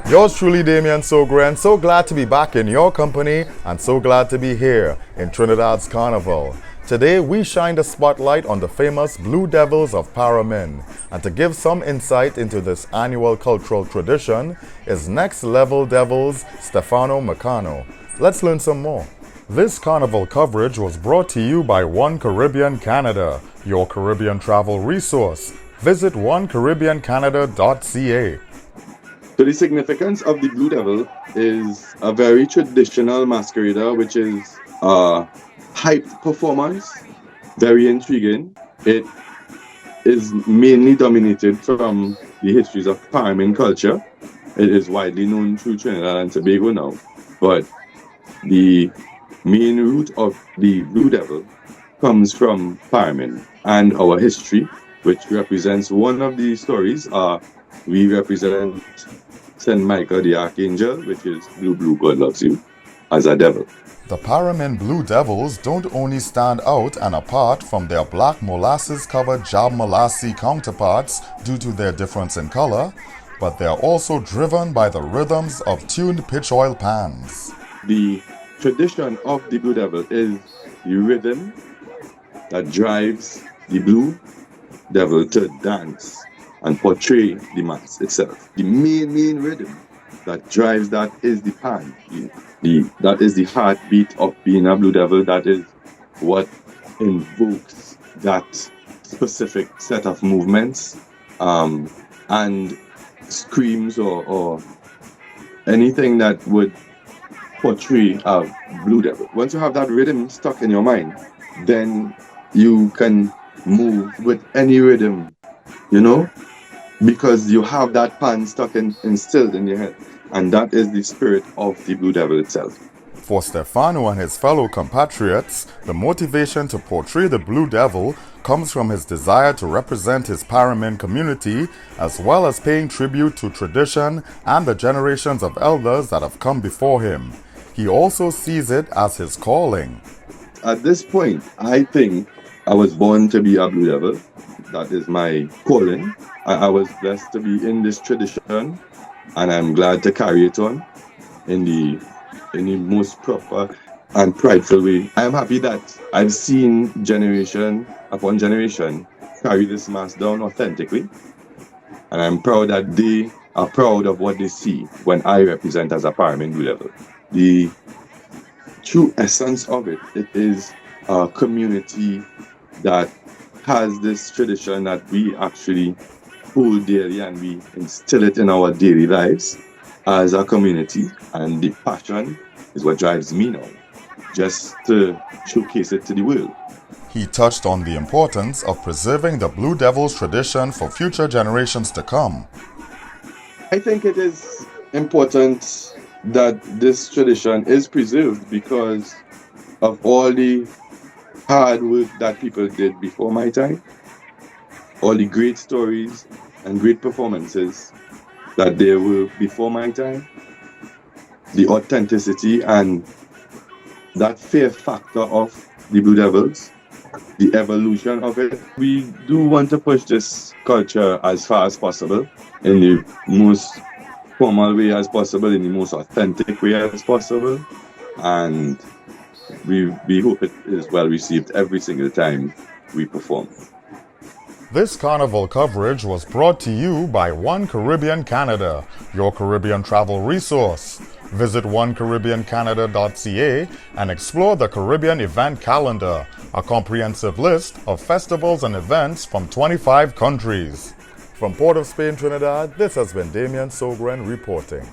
Yours truly, Damien Sogren. So glad to be back in your company and so glad to be here in Trinidad's Carnival. Today, we shine the spotlight on the famous Blue Devils of Paramin. And to give some insight into this annual cultural tradition is Next Level Devils Stefano Meccano. Let's learn some more. This carnival coverage was brought to you by One Caribbean Canada, your Caribbean travel resource. Visit onecaribbeancanada.ca. So the significance of the Blue Devil is a very traditional masquerader, which is a hyped performance, very intriguing. It is mainly dominated from the histories of Paramin culture. It is widely known through Trinidad and Tobago now, but the main root of the Blue Devil comes from Paramin and our history, which represents one of the stories. We represent Saint Michael the Archangel, which is Blue Blue, God loves you, as a devil. The Paramin Blue Devils don't only stand out and apart from their black molasses-covered Jab Molassie counterparts due to their difference in color, but they're also driven by the rhythms of tuned pitch oil pans. The tradition of the Blue Devil is the rhythm that drives the Blue Devil to dance and portray the mass itself. The main rhythm that drives that is the pan. That is the heartbeat of being a Blue Devil. That is what invokes that specific set of movements and screams or anything that would portray a Blue Devil. Once you have that rhythm stuck in your mind, then you can move with any rhythm, because you have that pan stuck instilled in your head. And that is the spirit of the Blue Devil itself. For Stefano and his fellow compatriots, the motivation to portray the Blue Devil comes from his desire to represent his Paramin community, as well as paying tribute to tradition and the generations of elders that have come before him. He also sees it as his calling. At this point, I think I was born to be a Blue Devil. That is my calling. I was blessed to be in this tradition, and I'm glad to carry it on in the most proper and prideful way. I'm happy that I've seen generation upon generation carry this mass down authentically, and I'm proud that they are proud of what they see when I represent as a Paramin Blue Devil. The true essence of it is a community that has this tradition that we actually hold dearly, and we instill it in our daily lives as a community. And the passion is what drives me now, just to showcase it to the world. He touched on the importance of preserving the Blue Devils tradition for future generations to come. I think it is important that this tradition is preserved because of all the hard work that people did before my time, all the great stories and great performances that there were before my time, the authenticity and that fear factor of the Blue Devils, the evolution of it. We do want to push this culture as far as possible, in the most formal way as possible, in the most authentic way as possible, and we hope it is well received every single time we perform. This carnival coverage was brought to you by One Caribbean Canada, your Caribbean travel resource. Visit onecaribbeancanada.ca and explore the Caribbean event calendar, a comprehensive list of festivals and events from 25 countries. From Port of Spain, Trinidad, this has been Damien Sogren reporting.